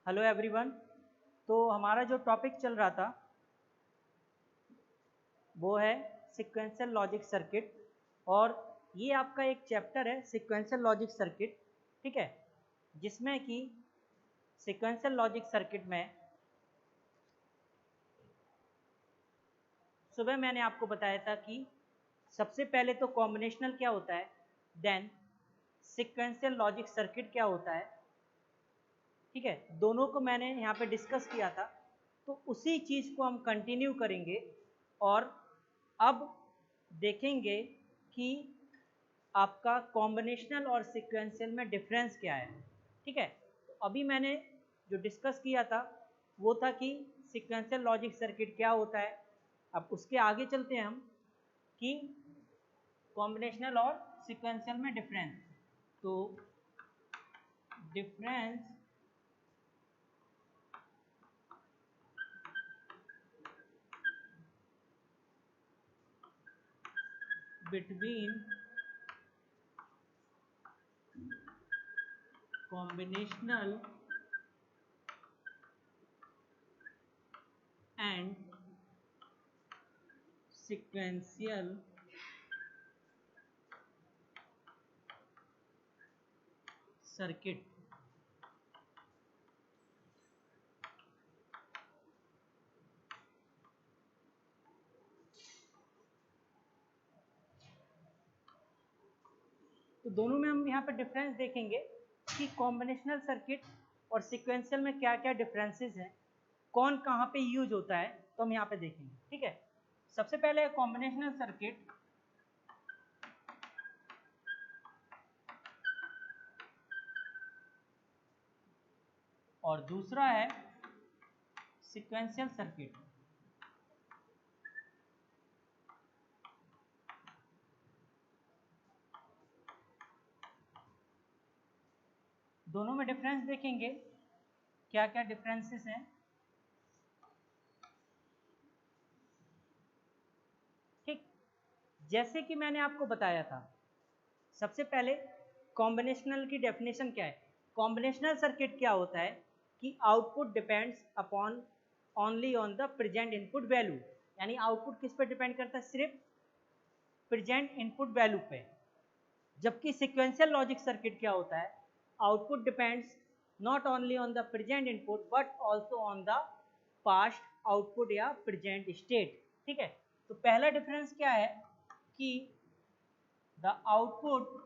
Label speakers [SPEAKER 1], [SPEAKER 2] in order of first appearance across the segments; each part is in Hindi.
[SPEAKER 1] Hello everyone. तो हमारा जो टॉपिक चल रहा था वो है सीक्वेंशियल लॉजिक सर्किट, और ये आपका एक चैप्टर है सीक्वेंशियल लॉजिक सर्किट। ठीक है, जिसमें कि सीक्वेंशियल लॉजिक सर्किट में सुबह मैंने आपको बताया था कि सबसे पहले तो कॉम्बिनेशनल क्या होता है, देन सीक्वेंशियल लॉजिक सर्किट क्या होता है। ठीक है, दोनों को मैंने यहाँ पे डिस्कस किया था, तो उसी चीज़ को हम कंटिन्यू करेंगे और अब देखेंगे कि आपका कॉम्बिनेशनल और सीक्वेंशियल में डिफरेंस क्या है। ठीक है, तो अभी मैंने जो डिस्कस किया था वो था कि सीक्वेंशियल लॉजिक सर्किट क्या होता है। अब उसके आगे चलते हैं हम कि कॉम्बिनेशनल और सीक्वेंशियल में डिफरेंस। तो difference between combinational and sequential circuit। तो दोनों में हम यहाँ पे डिफरेंस देखेंगे कि कॉम्बिनेशनल सर्किट और सीक्वेंशियल में क्या क्या डिफरेंसेस हैं, कौन कहाँ पे यूज होता है, तो हम यहाँ पे देखेंगे। ठीक है, सबसे पहले कॉम्बिनेशनल सर्किट, और दूसरा है सीक्वेंशियल सर्किट। दोनों में डिफरेंस देखेंगे क्या क्या डिफरेंसेस हैं। ठीक, जैसे कि मैंने आपको बताया था, सबसे पहले कॉम्बिनेशनल की डेफिनेशन क्या है। कॉम्बिनेशनल सर्किट क्या होता है कि output depends upon only on the present input value, यानी आउटपुट किस पे डिपेंड करता है, सिर्फ प्रेजेंट इनपुट वैल्यू पे। जबकि सीक्वेंशियल लॉजिक सर्किट क्या होता है, output depends not only on the present input but also on the past output या प्रेजेंट स्टेट। ठीक है, तो पहला डिफरेंस क्या है कि the output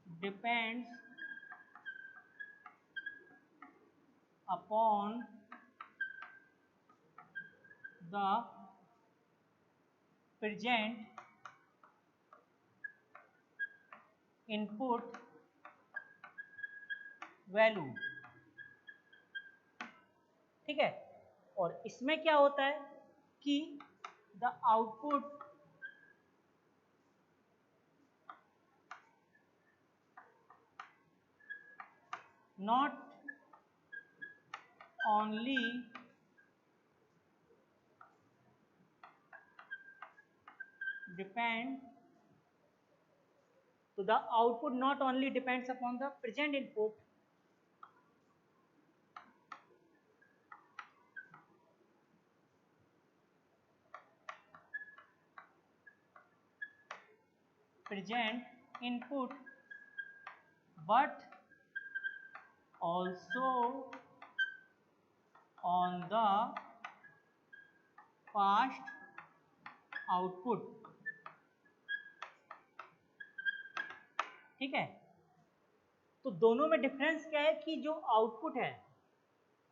[SPEAKER 1] depends upon the present input value। ठीक है, और इसमें क्या होता है कि the output not only depend, so the output not only depends upon the present input present input but also on the past output। ठीक है, तो दोनों में डिफरेंस क्या है कि जो आउटपुट है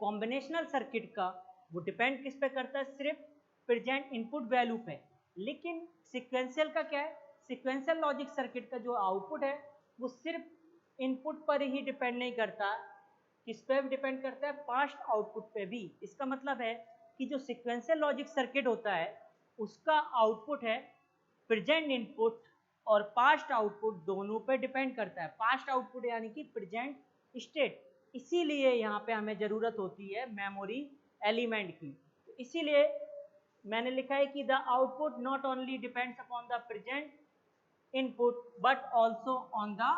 [SPEAKER 1] कॉम्बिनेशनल सर्किट का वो डिपेंड किस पे करता है, सिर्फ प्रेजेंट इनपुट वैल्यू पे। लेकिन सीक्वेंशियल का क्या है, सीक्वेंशियल लॉजिक सर्किट का जो आउटपुट है वो सिर्फ इनपुट पर ही डिपेंड नहीं करता, किस पे डिपेंड करता है, पास्ट आउटपुट पे भी। इसका मतलब है कि जो सीक्वेंशियल लॉजिक सर्किट होता है उसका आउटपुट है प्रेजेंट इनपुट और पास्ट आउटपुट दोनों पे डिपेंड करता है, पास्ट आउटपुट यानी कि प्रेजेंट स्टेट। इसीलिए यहाँ पे हमें ज़रूरत होती है मेमोरी एलिमेंट की। तो इसीलिए मैंने लिखा है कि the output not only depends upon the present input but also on the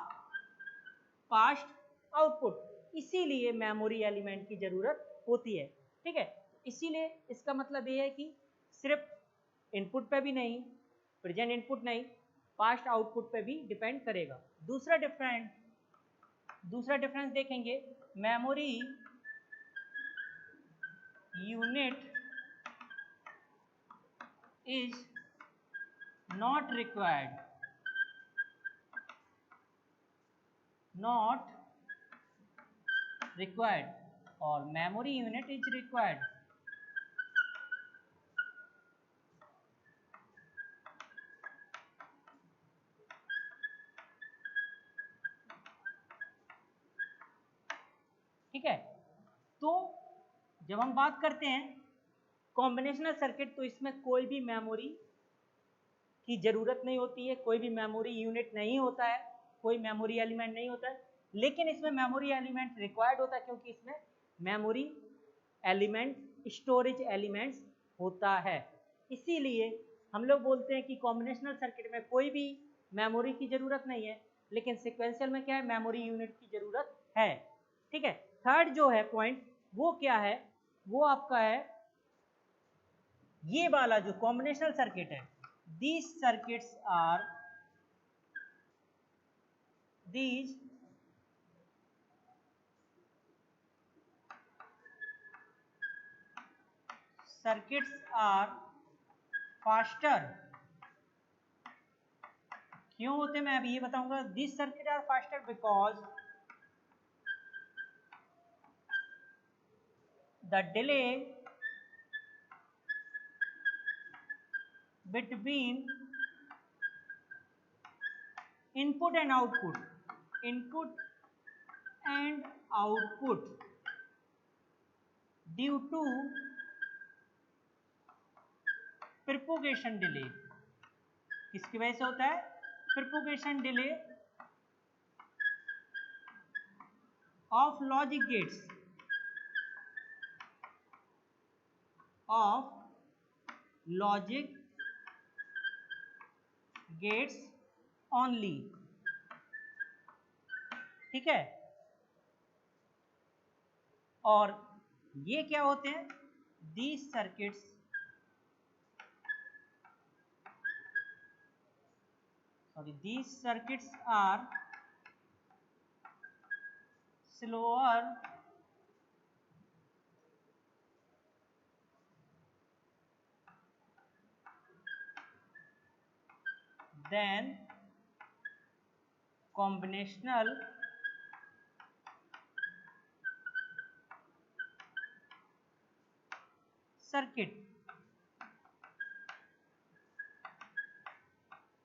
[SPEAKER 1] fast output, इसीलिए मेमोरी एलिमेंट की जरूरत होती है। ठीक है, इसीलिए इसका मतलब ये है कि सिर्फ इनपुट पे भी नहीं, प्रेजेंट इनपुट नहीं, फास्ट आउटपुट पे भी डिपेंड करेगा। दूसरा डिफरेंस देखेंगे, memory unit is not required और memory unit is required। ठीक है, तो जब हम बात करते हैं कॉम्बिनेशनल सर्किट, तो इसमें कोई भी मेमोरी की ज़रूरत नहीं होती है, कोई भी मेमोरी यूनिट नहीं होता है, कोई मेमोरी एलिमेंट नहीं होता है, लेकिन इसमें मेमोरी एलिमेंट रिक्वायर्ड होता है क्योंकि इसमें मेमोरी एलिमेंट, स्टोरेज एलिमेंट्स होता है। इसीलिए हम लोग बोलते हैं कि कॉम्बिनेशनल सर्किट में कोई भी मेमोरी की ज़रूरत नहीं है, लेकिन सिक्वेंशियल में क्या है, मेमोरी यूनिट की ज़रूरत है। ठीक है, थर्ड जो है पॉइंट वो क्या है, वो आपका है ये वाला जो कॉम्बिनेशनल सर्किट है, these circuits are faster। क्यों होते, मैं अभी ये बताऊंगा। these circuits are faster because the delay between input and output due to propagation delay। किसकी वजह से होता है, propagation delay of logic gates only। ठीक है, और ये क्या होते हैं, these circuits are slower than combinational circuit.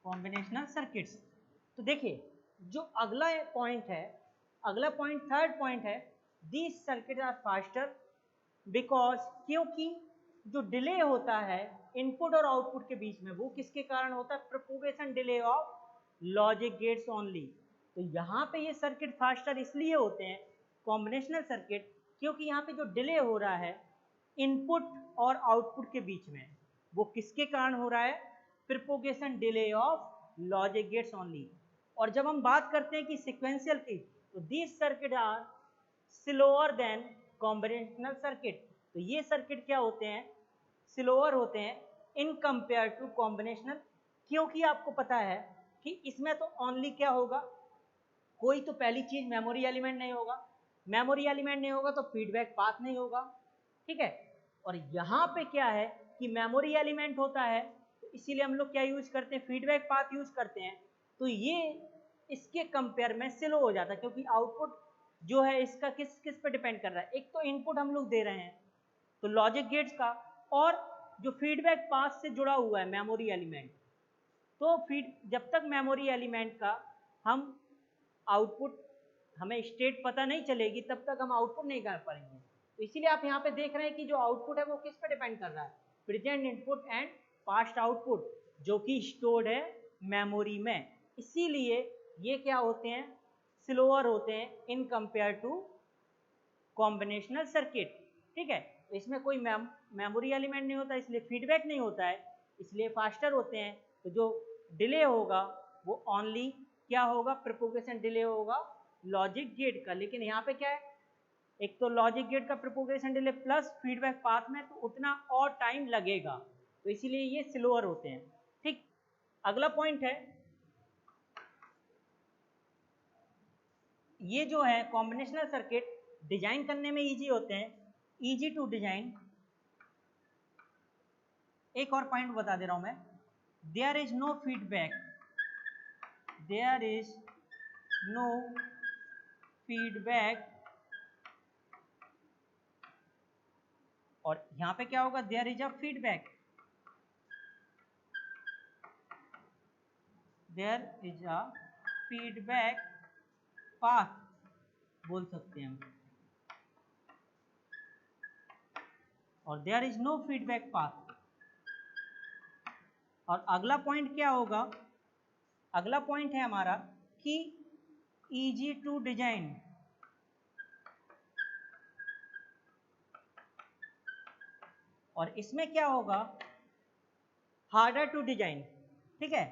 [SPEAKER 1] Combinational circuits, तो देखिए जो अगला पॉइंट है, अगला पॉइंट थर्ड पॉइंट है, these circuit are faster because, क्योंकि जो डिले होता है इनपुट और आउटपुट के बीच में, वो किसके कारण होता है, propagation delay of logic gates only. तो यहाँ पे ये सर्किट फास्टर इसलिए होते हैं कॉम्बिनेशनल सर्किट, क्योंकि यहाँ पे जो डिले हो रहा है इनपुट और आउटपुट के बीच में, वो किसके कारण हो रहा है, propagation delay of logic gates only. और जब हम बात करते हैं कि सिक्वेंशियल की, तो this circuit are slower than combinational circuit. तो ये सर्किट क्या होते हैं, स्लोअर होते हैं इन कंपेयर टू कॉम्बिनेशनल, क्योंकि आपको पता है कि इसमें तो ओनली क्या होगा, कोई तो पहली चीज मेमोरी एलिमेंट नहीं होगा, मेमोरी एलिमेंट नहीं होगा तो फीडबैक पाथ नहीं होगा। ठीक है, और यहाँ पे क्या है कि मेमोरी एलिमेंट होता है, तो इसीलिए हम लोग क्या यूज करते हैं, फीडबैक पाथ यूज करते हैं। तो ये इसके कंपेयर में स्लो हो जाता है, क्योंकि आउटपुट जो है इसका किस किस पे डिपेंड कर रहा है, एक तो इनपुट हम लोग दे रहे हैं तो लॉजिक गेट्स का, और जो फीडबैक पाथ से जुड़ा हुआ है मेमोरी एलिमेंट, तो जब तक मेमोरी एलिमेंट का हम आउटपुट, हमें स्टेट पता नहीं चलेगी तब तक हम आउटपुट नहीं कर पाएंगे। तो इसीलिए आप यहाँ पे देख रहे हैं कि जो आउटपुट है वो किस पे डिपेंड कर रहा है, present input and past output, जो कि स्टोर्ड है मेमोरी में। इसीलिए ये क्या होते हैं, स्लोअर होते हैं in compare to combinational circuit. ठीक है, तो इसमें कोई मेमोरी एलिमेंट नहीं होता, इसलिए फीडबैक नहीं होता है, इसलिए फास्टर होते हैं। तो जो डिले होगा वो ओनली क्या होगा, प्रोपोगेशन डिले होगा लॉजिक गेट का, लेकिन यहाँ पे क्या है, एक तो लॉजिक गेट का propagation delay plus feedback path में तो उतना और टाइम लगेगा, तो इसीलिए ये स्लोअर होते हैं। ठीक, अगला पॉइंट है, ये जो है कॉम्बिनेशनल सर्किट डिजाइन करने में इजी होते हैं, इजी टू डिजाइन। एक और पॉइंट बता दे रहा हूं मैं, there is no feedback, there is no feedback, और यहां पे क्या होगा, there is a feedback, there is a feedback path बोल सकते हैं हम, और there is no feedback path. और अगला पॉइंट क्या होगा, अगला पॉइंट है हमारा कि इजी टू डिजाइन, और इसमें क्या होगा, हार्डर टू डिजाइन। ठीक है,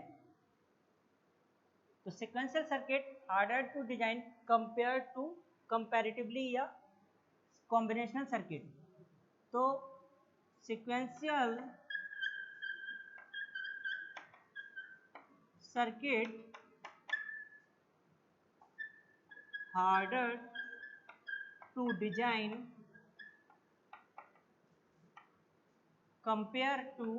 [SPEAKER 1] तो sequential circuit harder to design compare to comparatively या कॉम्बिनेशनल सर्किट। तो sequential circuit harder to design compare to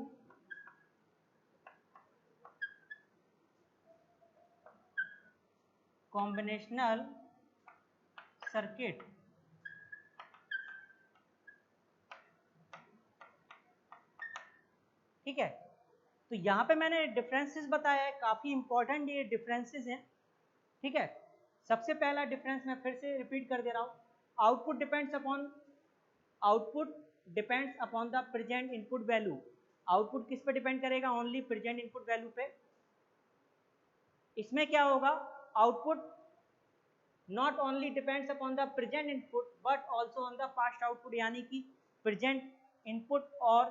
[SPEAKER 1] combinational circuit. ठीक है, तो यहाँ पे मैंने डिफरेंसेस बताया है, काफी इंपॉर्टेंट ये डिफरेंसेस हैं। ठीक है, सबसे पहला डिफरेंस मैं फिर से रिपीट कर दे रहा हूँ, output depends upon the present input value. Output किस पे डिपेंड करेगा, ओनली प्रेजेंट इनपुट वैल्यू पे। इसमें क्या होगा, output not only depends upon the present input but also on the past output, यानी कि प्रेजेंट इनपुट और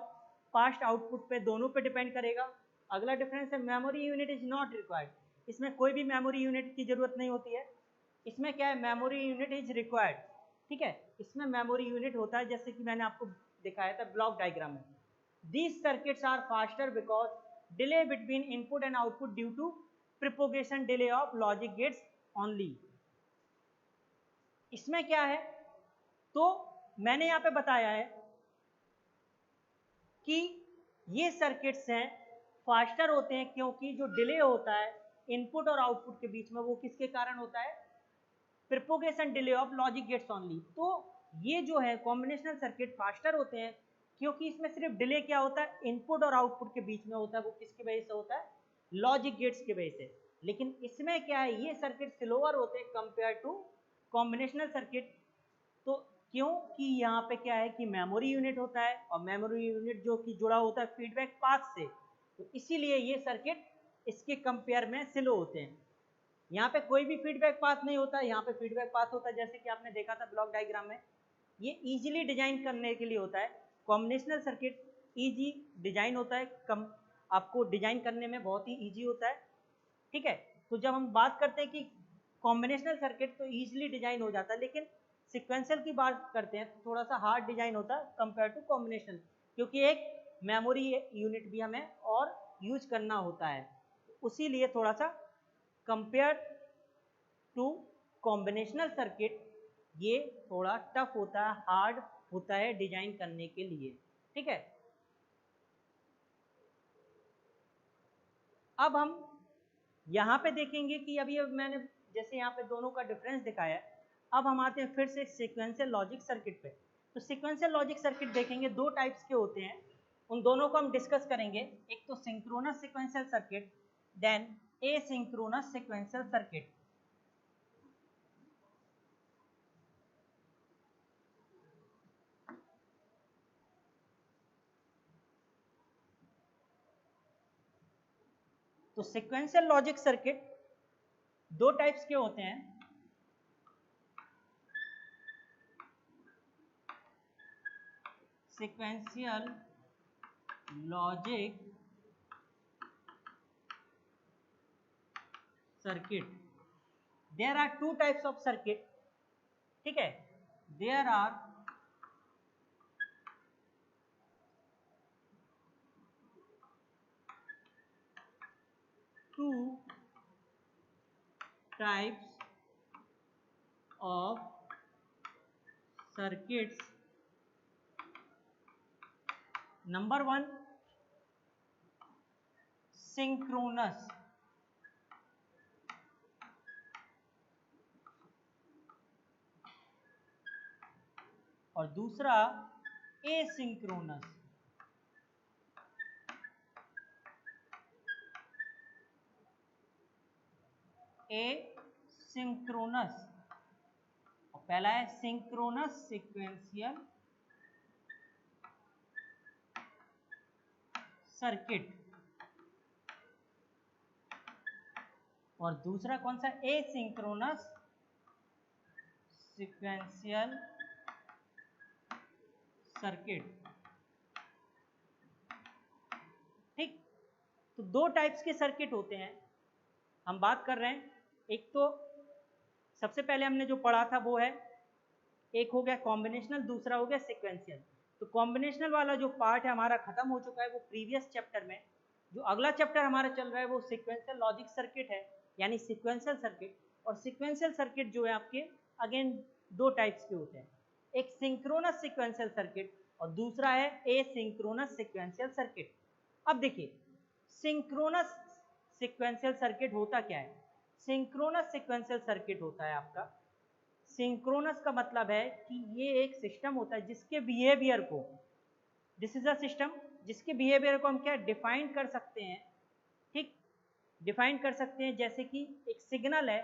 [SPEAKER 1] पास्ट आउटपुट पे दोनों पे डिपेंड करेगा। अगला डिफरेंस है, memory unit is not required, इसमें कोई भी मेमोरी यूनिट की जरूरत नहीं होती है। इसमें क्या है, मेमोरी यूनिट इज रिक्वायर्ड। ठीक है, इसमें मेमोरी यूनिट होता है, जैसे कि मैंने आपको दिखाया था ब्लॉक डायग्राम में। These circuits are faster because delay between input and output due to propagation delay of logic gates only. इसमें क्या है, तो मैंने यहां पे बताया है कि ये सर्किट्स हैं फास्टर होते हैं, क्योंकि जो डिले होता है इनपुट और आउटपुट के बीच में वो किसके कारण होता है, propagation delay of logic gates only. तो ये जो है कॉम्बिनेशनल सर्किट फास्टर होते हैं क्योंकि इसमें सिर्फ डिले क्या होता है, इनपुट और आउटपुट के बीच में होता है, वो किसकी वजह से होता है, लॉजिक गेट्स की वजह से। लेकिन इसमें क्या है, ये सर्किट स्लोअर होते हैं कंपेयर टू कॉम्बिनेशनल सर्किट। तो क्योंकि यहाँ पे क्या है कि मेमोरी यूनिट होता है, और मेमोरी यूनिट जो कि जुड़ा होता है फीडबैक पाथ से, तो इसीलिए ये सर्किट इसके कंपेयर में स्लो होते हैं। यहाँ पे कोई भी फीडबैक पाथ नहीं होता, यहाँ पे फीडबैक पाथ होता है, जैसे कि आपने देखा था ब्लॉक डायग्राम में। ये इजीली डिजाइन करने के लिए होता है, कॉम्बिनेशनल सर्किट इजी डिजाइन होता है, कम आपको डिजाइन करने में बहुत ही इजी होता है। ठीक है, तो जब हम बात करते हैं कि कॉम्बिनेशनल सर्किट तो इजीली डिजाइन हो जाता है, लेकिन सिक्वेंशियल की बात करते हैं तो थोड़ा सा हार्ड डिजाइन होता है कंपेयर टू कॉम्बिनेशनल, क्योंकि एक मेमोरी यूनिट भी हमें और यूज करना होता है, उसीलिए थोड़ा सा कंपेयर टू कॉम्बिनेशनल सर्किट ये थोड़ा टफ होता है, हार्ड होता है डिजाइन करने के लिए। ठीक है, अब हम यहाँ पे देखेंगे कि अभी मैंने जैसे यहाँ पे दोनों का डिफरेंस दिखाया है, अब हम आते हैं फिर से सीक्वेंशियल लॉजिक सर्किट पे। तो सीक्वेंशियल लॉजिक सर्किट देखेंगे, दो टाइप्स के होते हैं, उन दोनों को हम डिस्कस करेंगे। एक तो synchronous sequential circuit, then asynchronous sequential circuit. तो सीक्वेंशियल लॉजिक सर्किट दो टाइप्स के होते हैं, sequential logic circuit there are two types of circuit, ठीक है, there are two types of circuits. Number one, synchronous, और दूसरा एसिंक्रोनस. एसिंक्रोनस और पहला है सिंक्रोनस सीक्वेंशियल सर्किट, और दूसरा कौन सा, एसिंक्रोनस सीक्वेंशियल सर्किट. ठीक, तो दो टाइप्स के सर्किट होते हैं हम बात कर रहे हैं. एक तो सबसे पहले हमने जो पढ़ा था वो है, एक हो गया कॉम्बिनेशनल, दूसरा हो गया सीक्वेंशियल. तो कॉम्बिनेशनल वाला जो पार्ट है हमारा खत्म हो चुका है वो प्रीवियस चैप्टर में. जो अगला चैप्टर हमारा चल रहा है वो सीक्वेंशियल लॉजिक सर्किट है, यानी सीक्वेंशियल सर्किट. और सीक्वेंशियल सर्किट जो है आपके अगेन दो टाइप्स के होते हैं, एक सिंक्रोनस सीक्वेंशियल सर्किट और दूसरा है एसिंक्रोनस सीक्वेंशियल सर्किट. अब देखिए सिंक्रोनस सीक्वेंशियल सर्किट होता क्या है. सिंक्रोनस सीक्वेंशियल सर्किट होता है आपका, सिंक्रोनस का मतलब है कि ये एक सिस्टम होता है जिसके बिहेवियर को, दिस इज अ सिस्टम जिसके बिहेवियर को हम क्या डिफाइन कर सकते हैं. ठीक, डिफाइन कर सकते हैं जैसे कि एक सिग्नल है,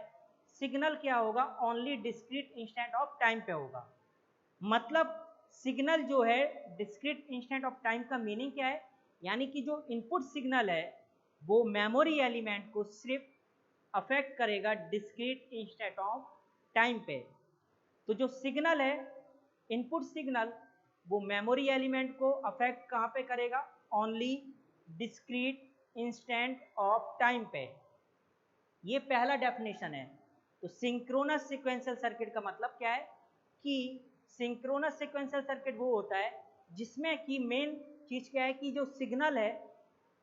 [SPEAKER 1] सिग्नल क्या होगा, only discrete instant of time पे होगा. मतलब सिग्नल जो है डिस्क्रीट इंस्टेंट ऑफ टाइम का मीनिंग क्या है, यानी कि जो इनपुट सिग्नल है वो मेमोरी एलिमेंट को सिर्फ अफेक्ट करेगा डिस्क्रीट इंस्टेंट ऑफ टाइम पे. तो जो सिग्नल है, इनपुट सिग्नल, वो मेमोरी एलिमेंट को अफेक्ट कहाँ पे करेगा, only discrete instant of time पे. ये पहला डेफिनेशन है. तो सिंक्रोनस सीक्वेंशियल सर्किट का मतलब क्या है कि सिंक्रोनस सीक्वेंशियल सर्किट वो होता है जिसमें कि मेन चीज क्या है कि जो सिग्नल है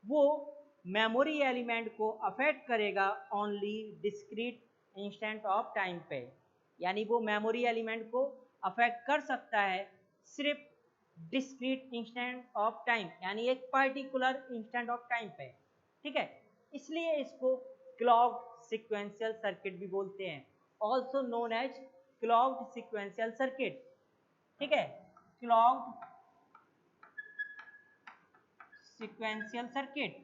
[SPEAKER 1] वो मेमोरी एलिमेंट को अफेक्ट करेगा only discrete instant of time पे. यानी वो मेमोरी एलिमेंट को अफेक्ट कर सकता है सिर्फ डिस्क्रीट इंस्टेंट ऑफ टाइम, यानी एक पर्टिकुलर इंस्टेंट ऑफ टाइम पे. ठीक है, इसलिए इसको क्लॉक्ड सीक्वेंशियल सर्किट भी बोलते हैं, also known as clocked sequential circuit. ठीक है, clocked sequential circuit,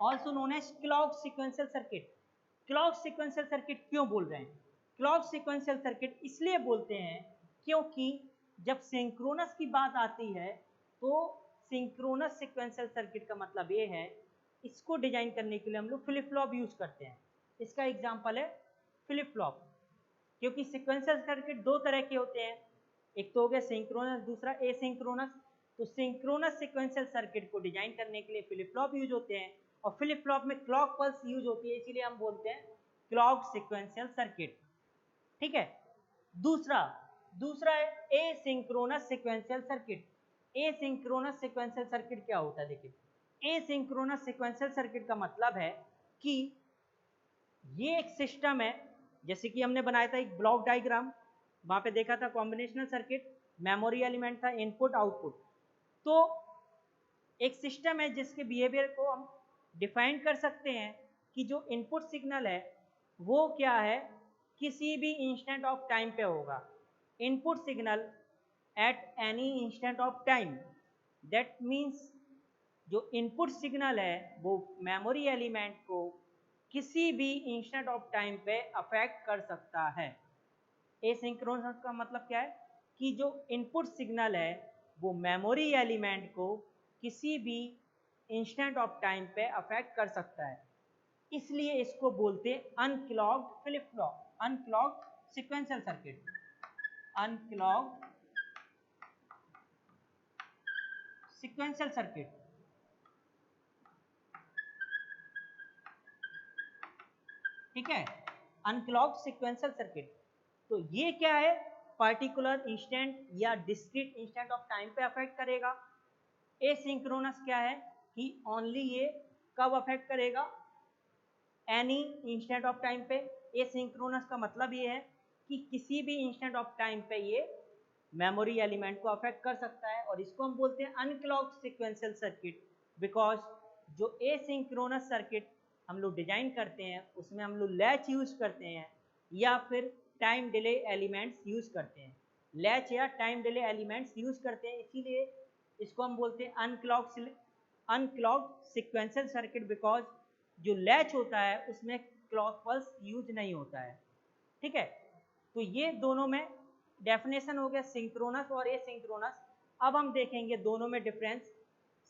[SPEAKER 1] also known as clock sequential circuit. Clock sequential circuit क्यों बोल रहे हैं, क्लॉक सीक्वेंशियल सर्किट इसलिए बोलते हैं क्योंकि जब सिंक्रोनस की बात आती है तो सिंक्रोनस सीक्वेंशियल सर्किट का मतलब ये है, इसको डिजाइन करने के लिए हम लोग फ्लिप फ्लॉप यूज करते हैं. इसका एग्जांपल है फ्लिप फ्लॉप, क्योंकि सीक्वेंशियल सर्किट दो तरह के होते हैं, एक तो हो गया सिंक्रोनस, दूसरा एसिंक्रोनस. तो सिंक्रोनस सीक्वेंशियल सर्किट को डिजाइन करने के लिए फ्लिप फ्लॉप यूज होते हैं, और फ्लिप फ्लॉप में क्लॉक पल्स यूज होती है, इसीलिए हम बोलते हैं क्लॉक सीक्वेंशियल सर्किट. ठीक है, दूसरा दूसरा है asynchronous sequential circuit. Asynchronous sequential circuit क्या होता है, देखिए एसिंक्रोनस सीक्वेंशियल सर्किट का मतलब है कि ये एक सिस्टम है, जैसे कि हमने बनाया था एक ब्लॉक डायग्राम, वहां पे देखा था कॉम्बिनेशनल सर्किट, मेमोरी एलिमेंट था, इनपुट आउटपुट. तो एक सिस्टम है जिसके बिहेवियर को हम डिफाइन कर सकते हैं कि जो इनपुट सिग्नल है वो क्या है, किसी भी इंस्टेंट ऑफ टाइम पे होगा. Input signal at any instant of time, that means जो इनपुट सिग्नल है वो मेमोरी एलिमेंट को किसी भी इंस्टेंट ऑफ टाइम पे अफेक्ट कर सकता है. एसिंक्रोनस का मतलब क्या है कि जो इनपुट सिग्नल है वो मेमोरी एलिमेंट को किसी भी इंस्टेंट ऑफ टाइम पे अफेक्ट कर सकता है, इसलिए इसको बोलते हैं unclocked flip flop, unclocked sequential circuit, unclocked sequential circuit. ठीक है, अनक्लॉक्ड सीक्वेंशियल सर्किट। तो ये क्या है, पर्टिकुलर इंस्टेंट या डिस्क्रीट इंस्टेंट ऑफ टाइम पे अफेक्ट करेगा। एसिंक्रोनस क्या है कि ओनली ये कब अफेक्ट करेगा, एनी इंस्टेंट ऑफ टाइम पे। एसिंक्रोनस का मतलब ये है कि किसी भी इंस्टेंट ऑफ टाइम पे ये मेमोरी एलिमेंट को अफेक्ट कर सकता है, और इसको हम बोलते हैं अनक्लॉक्ड सीक्वेंशियल सर्किट। बिकॉज जो एसिंक्रोनस सर्किट हम लोग डिजाइन करते हैं उसमें हम लोग लैच यूज करते हैं या फिर टाइम डिले एलिमेंट्स यूज करते हैं, लैच या टाइम डिले एलिमेंट्स यूज करते हैं, इसीलिए इसको हम बोलते हैं अनक्लॉक्ड सीक्वेंशियल सर्किट। बिकॉज जो लैच होता है उसमें क्लॉक पल्स यूज नहीं होता है। ठीक है, तो ये दोनों में डेफिनेशन हो गया सिंक्रोनस और एसिंक्रोनस। अब हम देखेंगे दोनों में difference,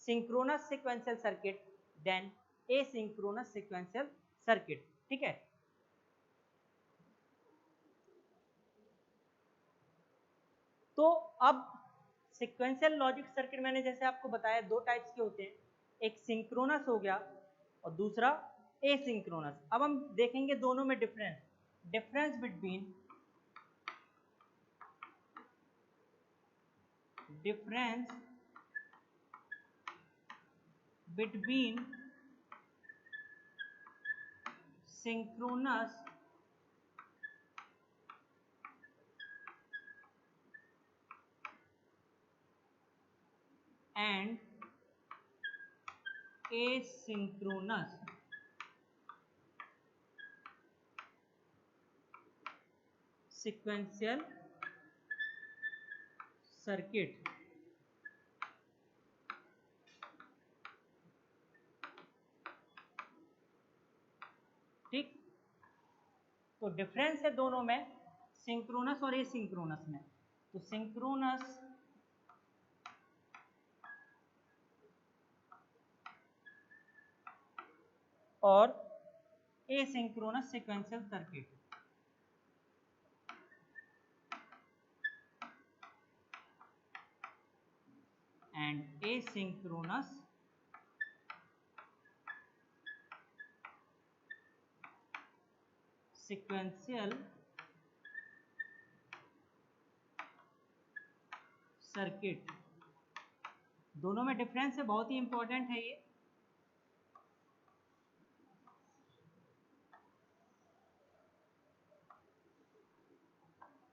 [SPEAKER 1] synchronous sequential circuit then asynchronous sequential circuit. ठीक है, तो अब सीक्वेंशियल लॉजिक सर्किट मैंने जैसे आपको बताया दो टाइप्स के होते हैं, एक सिंक्रोनस हो गया और दूसरा एसिंक्रोनस। अब हम देखेंगे दोनों में difference between synchronous and asynchronous sequential circuit। ठीक, तो डिफरेंस है दोनों में, सिंक्रोनस और एसिंक्रोनस में। तो सिंक्रोनस और asynchronous sequential circuit. And asynchronous sequential circuit, दोनों में डिफरेंस है, बहुत ही इंपॉर्टेंट है ये।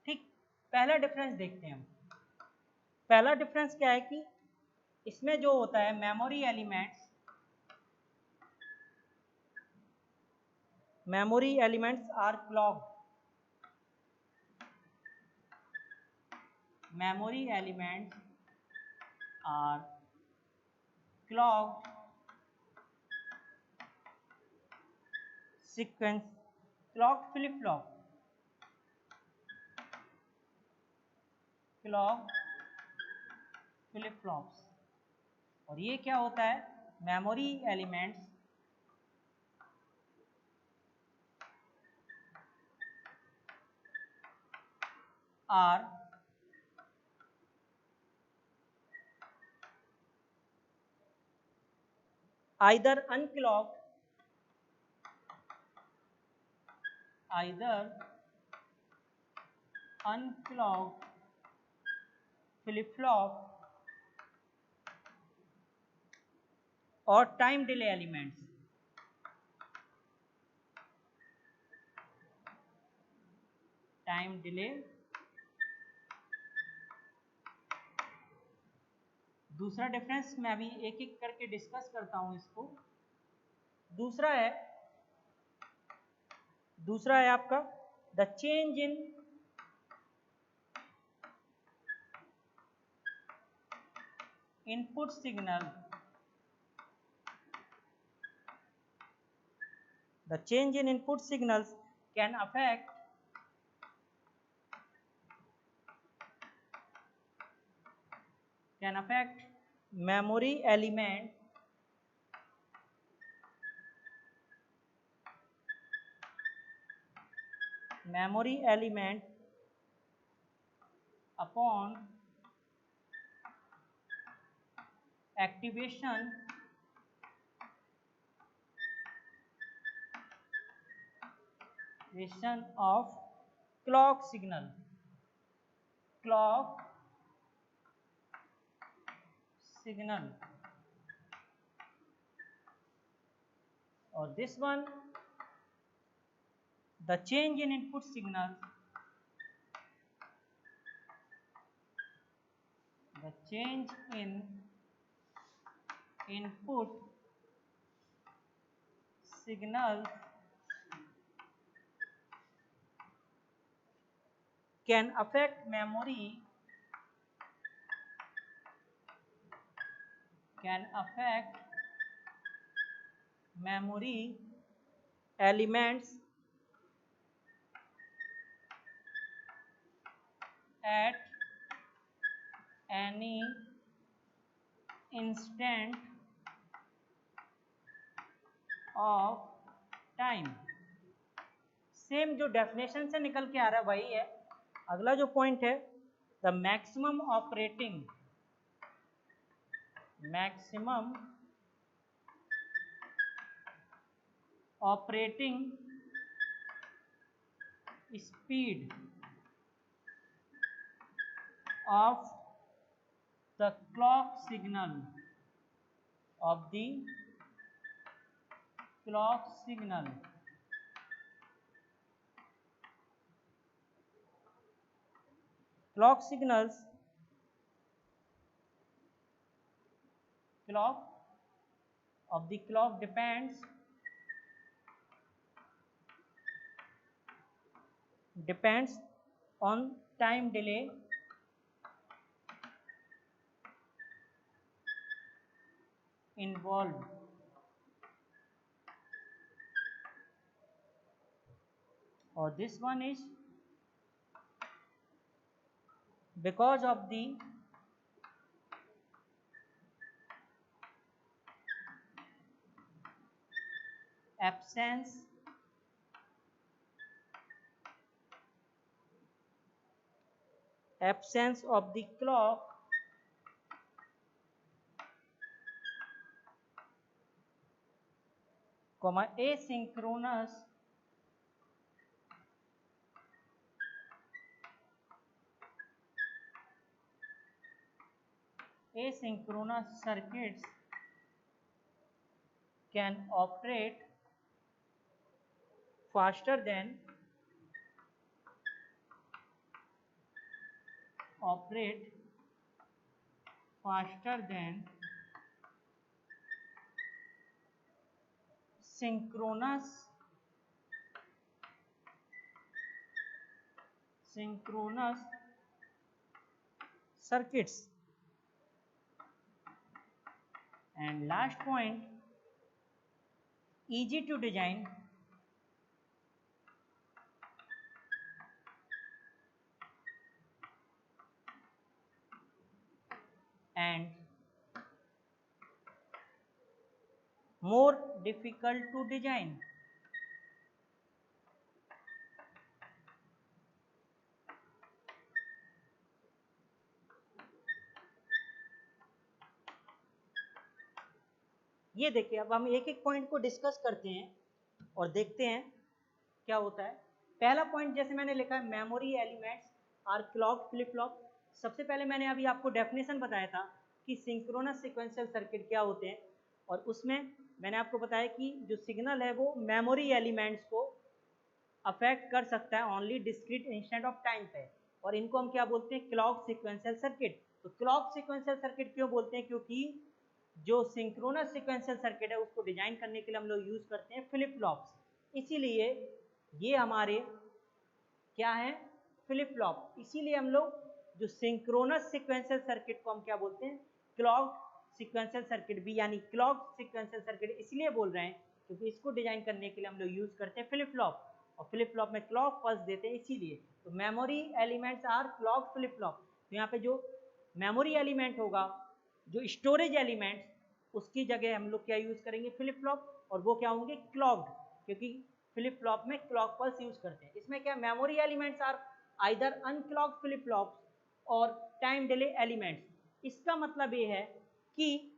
[SPEAKER 1] ठीक, पहला डिफरेंस देखते हैं हम। पहला डिफरेंस क्या है कि इसमें जो होता है memory elements are clocked. memory elements are clocked sequence, clocked flip-flop, clocked flip-flops। और ये क्या होता है, memory elements are either unclocked flip-flop और time delay elements. Time delay, दूसरा डिफरेंस मैं अभी एक एक करके डिस्कस करता हूं इसको। दूसरा है आपका the change in input signal, the change in input signals can affect memory element upon activation duration of clock signal, clock signal, or this one, the change in input signal, the change in input signal can affect memory, can affect memory elements at any instant of time। Same जो डेफिनेशन से निकल के आ रहा है वही है। अगला जो पॉइंट है, the maximum operating speed of the clock signal, of the clock signal clock signals clock of the clock depends on time delay involved, or this one is because of the absence of the clock asynchronous circuits can operate faster than synchronous circuits। And last point, easy to design and more difficult to design। ये देखिए, अब हम एक एक पॉइंट को डिस्कस करते हैं और देखते हैं क्या होता है। पहला पॉइंट जैसे मैंने लिखा है, memory elements are clock flip flop. सबसे पहले मैंने अभी आपको डेफिनेशन बताया था कि सिंक्रोनस सीक्वेंशियल सर्किट क्या होते हैं, और उसमें मैंने आपको बताया कि जो सिग्नल है वो मेमोरी एलिमेंट्स को अफेक्ट कर सकता है only discrete instant of time पे, और इनको हम क्या बोलते हैं, क्लॉक सीक्वेंशियल सर्किट। तो क्लॉक सीक्वेंशियल सर्किट क्यों बोलते हैं, क्योंकि जो सिंक्रोनस सीक्वेंशियल सर्किट है उसको डिजाइन करने के लिए हम लोग यूज करते हैं फ्लिप फ्लॉप्स, इसीलिए ये हमारे क्या है, फ्लिप फ्लॉप। इसीलिए हम लोग जो सिंक्रोनस सीक्वेंशियल सर्किट को हम क्या बोलते हैं, क्लॉक सीक्वेंशियल सर्किट भी, यानी क्लॉक सीक्वेंशियल सर्किट इसलिए बोल रहे हैं क्योंकि इसको डिजाइन करने के लिए हम लोग यूज करते हैं फ्लिप फ्लॉप, और फ्लिप फ्लॉप में क्लॉक पल्स देते हैं इसीलिए। तो memory elements are clock flip flop. तो यहाँ पे जो मेमोरी एलिमेंट होगा, जो स्टोरेज एलिमेंट्स, उसकी जगह हम लोग क्या यूज करेंगे, फ्लिप फ्लॉप, और वो क्या होंगे, क्लॉक्ड, क्योंकि फ्लिप फ्लॉप में क्लॉक पल्स यूज करते हैं। इसमें क्या, memory elements are either unclocked flip flops और टाइम डिले एलिमेंट्स। इसका मतलब ये है कि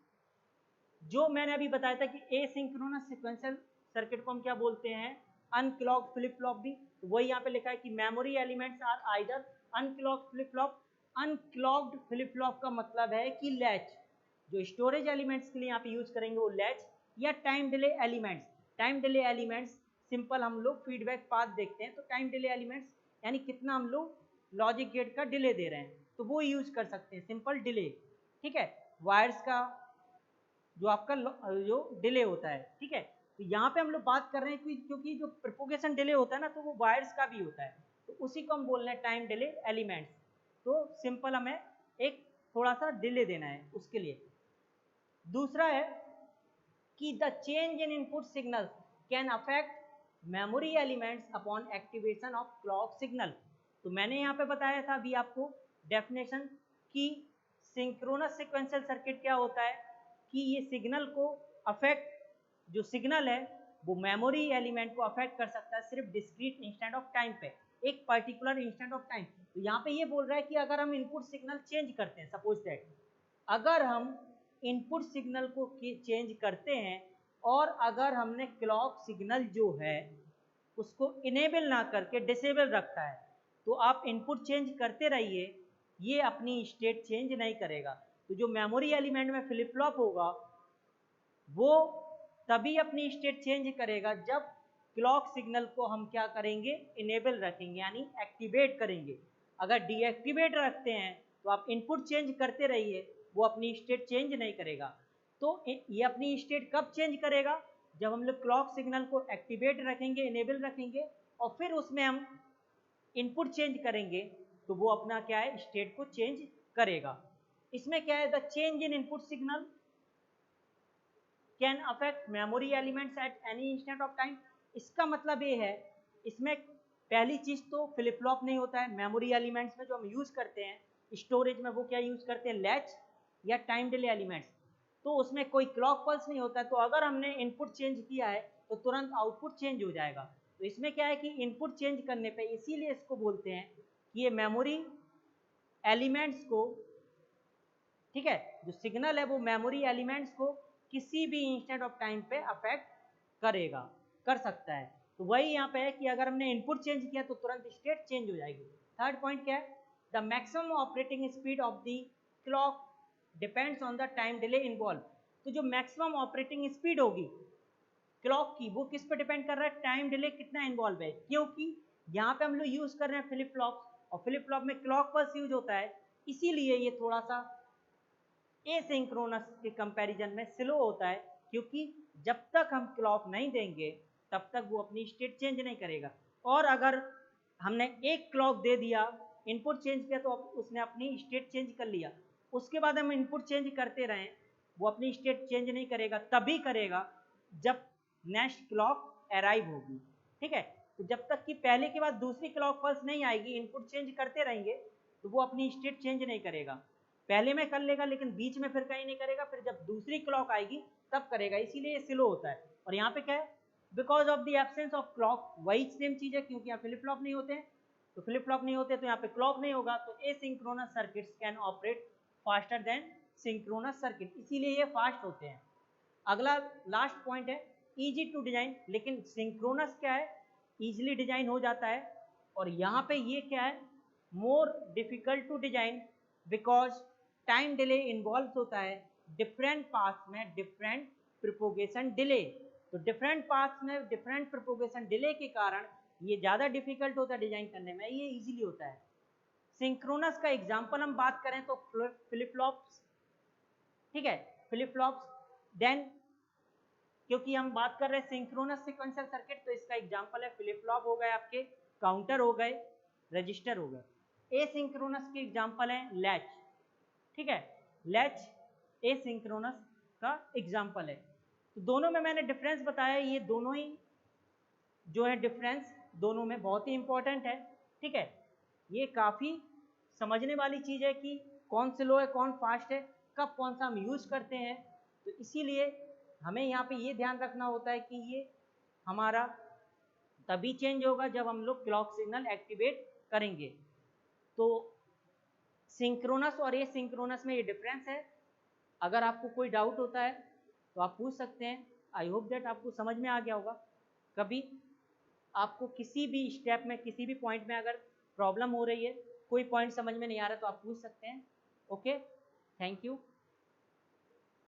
[SPEAKER 1] जो मैंने अभी बताया था कि एसिंक्रोनस सीक्वेंशियल सर्किट को हम क्या बोलते हैं, अनक्लॉक्ड फ्लिप फ्लॉप भी, तो वही यहाँ पे लिखा है कि memory elements are either unclocked flip flop. Unclocked flip flop का मतलब है कि लैच, जो स्टोरेज एलिमेंट्स के लिए यहाँ पे यूज करेंगे वो लैच, या time delay elements. Time delay elements simple हम लोग फीडबैक पाथ देखते हैं, तो टाइम डिले एलिमेंट्स यानी कितना हम लोग लॉजिक गेट का डिले दे रहे हैं, तो वो यूज कर सकते हैं, सिंपल डिले। ठीक है, वायर्स का जो आपका जो डिले होता है, ठीक है। तो यहाँ पे हम लोग बात कर रहे हैं कि क्योंकि जो प्रोपोगेशन डिले होता है ना, तो वो वायर्स का भी होता है, तो उसी को हम बोल रहे हैं टाइम डिले एलिमेंट्स। तो सिंपल हमें एक थोड़ा सा डिले देना है उसके लिए। दूसरा है कि the change in input signal can affect memory elements upon activation of clock signal. तो मैंने यहाँ पे बताया था अभी आपको डेफिनेशन कि सिंक्रोनस सीक्वेंशियल सर्किट क्या होता है, कि ये सिग्नल को अफेक्ट, जो सिग्नल है वो मेमोरी एलिमेंट को अफेक्ट कर सकता है सिर्फ डिस्क्रीट इंस्टेंट ऑफ टाइम पे, एक पर्टिकुलर इंस्टेंट ऑफ टाइम। तो यहाँ पे ये बोल रहा है कि अगर हम इनपुट सिग्नल चेंज करते हैं, सपोज दैट अगर हम इनपुट सिग्नल को चेंज करते हैं और अगर हमने क्लॉक सिग्नल जो है उसको इनेबल ना करके डिसेबल रखा है, तो आप इनपुट चेंज करते रहिए, ये अपनी स्टेट चेंज नहीं करेगा। तो जो मेमोरी एलिमेंट में फ्लिप फ्लॉप होगा वो तभी अपनी स्टेट चेंज करेगा जब क्लॉक सिग्नल को हम क्या करेंगे, इनेबल रखेंगे यानी एक्टिवेट करेंगे। अगर डीएक्टिवेट रखते हैं तो आप इनपुट चेंज करते रहिए, वो अपनी स्टेट चेंज नहीं करेगा। तो ये अपनी स्टेट कब चेंज करेगा, जब हम लोग क्लॉक सिग्नल को एक्टिवेट रखेंगे, इनेबल रखेंगे, और फिर उसमें हम इनपुट चेंज करेंगे, तो वो अपना क्या है, स्टेट को चेंज करेगा। इसमें क्या है, the change in input signal can affect memory elements at any instant of time. इसका मतलब ये है, इसमें पहली चीज तो फ्लिप फ्लॉप नहीं होता है, मेमोरी एलिमेंट्स में जो हम यूज करते हैं स्टोरेज में, वो क्या यूज करते हैं, लैच या टाइम डिले एलिमेंट्स, तो उसमें कोई क्लॉक पल्स नहीं होता है। तो अगर हमने इनपुट चेंज किया है तो तुरंत आउटपुट चेंज हो जाएगा। तो इसमें क्या है कि इनपुट चेंज करने पे, इसीलिए इसको बोलते हैं कि ये मेमोरी एलिमेंट्स को, ठीक है, जो सिग्नल है वो मेमोरी एलिमेंट्स को किसी भी इंस्टेंट ऑफ टाइम पे अफेक्ट करेगा, कर सकता है। तो वही यहाँ पे है कि अगर हमने इनपुट चेंज किया तो तुरंत स्टेट चेंज हो जाएगी। थर्ड पॉइंट क्या है, the maximum operating speed of the clock depends on the time delay involve. तो जो मैक्सिमम ऑपरेटिंग स्पीड होगी क्लॉक की, वो किस पे डिपेंड कर रहा है, टाइम डिले कितना इन्वॉल्व है। क्योंकि यहाँ पे हम लोग यूज कर रहे हैं फ्लिप फ्लॉप, और फ्लिप फ्लॉप में क्लॉक पल्स यूज होता है, इसीलिए ये थोड़ा सा एसिंक्रोनस के कंपैरिजन में स्लो होता है, क्योंकि जब तक हम क्लॉक नहीं देंगे तब तक वो अपनी स्टेट चेंज नहीं करेगा। और अगर हमने एक क्लॉक दे दिया, इनपुट चेंज किया, तो उसने अपनी स्टेट चेंज कर लिया, उसके बाद हम इनपुट चेंज करते रहें, वो अपनी स्टेट चेंज नहीं करेगा, तभी करेगा जब नेक्स्ट क्लॉक अराइव होगी। ठीक है, तो जब तक कि पहले के बाद दूसरी क्लॉक पल्स नहीं आएगी, इनपुट चेंज करते रहेंगे, तो वो अपनी स्टेट चेंज नहीं करेगा। पहले में कर लेगा लेकिन बीच में फिर कहीं नहीं करेगा, फिर जब दूसरी क्लॉक आएगी तब करेगा, इसीलिए ये स्लो होता है। और यहाँ पे क्या है, because of the absence of clock, वही सेम चीज है, क्योंकि यहाँ फ्लिप फ्लॉप नहीं होते हैं, तो फ्लिप फ्लॉप नहीं होते तो यहाँ पे क्लॉक नहीं होगा, तो asynchronous circuits can operate faster than synchronous circuit, इसीलिए ये फास्ट होते हैं। अगला लास्ट पॉइंट है इजी टू डिजाइन, लेकिन सिंक्रोनस क्या है, इजीली डिजाइन हो जाता है, और यहाँ पे ये क्या है, more difficult to design, because time delay involve होता है डिफरेंट पाथ्स में डिफरेंट प्रोपोगेशन डिले। तो डिफरेंट पाथ्स में डिफरेंट प्रोपोगेशन डिले के कारण ये ज़्यादा डिफिकल्ट होता है डिजाइन करने में, ये इजीली होता है। सिंक्रोनस का एग्जांपल हम बात करें तो फ्लिप फ्लॉप्स, ठीक है, फ्लिप फ्लॉप्स, देन क्योंकि हम बात कर रहे हैं सिंक्रोनस सीक्वेंशियल सर्किट, तो इसका एग्जांपल है फ्लिप फ्लॉप हो गए, आपके काउंटर हो गए, रजिस्टर हो गए। एसिंक्रोनस के एग्जांपल है लैच, ठीक है, लैच एसिंक्रोनस का एग्जांपल है। तो दोनों में मैंने डिफरेंस बताया, ये दोनों ही जो है डिफरेंस दोनों में बहुत ही इंपॉर्टेंट है। ठीक है, ये काफ़ी समझने वाली चीज़ है कि कौन स्लो है कौन फास्ट है, कब कौन सा हम यूज़ करते हैं। तो इसीलिए हमें यहाँ पे ये ध्यान रखना होता है कि ये हमारा तभी चेंज होगा जब हम लोग क्लॉक सिग्नल एक्टिवेट करेंगे। तो सिंक्रोनस और एसिंक्रोनस में ये डिफरेंस है। अगर आपको कोई डाउट होता है तो आप पूछ सकते हैं। आई होप दैट आपको समझ में आ गया होगा। कभी आपको किसी भी स्टेप में, किसी भी पॉइंट में अगर प्रॉब्लम हो रही है, कोई पॉइंट समझ में नहीं आ रहा तो आप पूछ सकते हैं। Okay, thank you.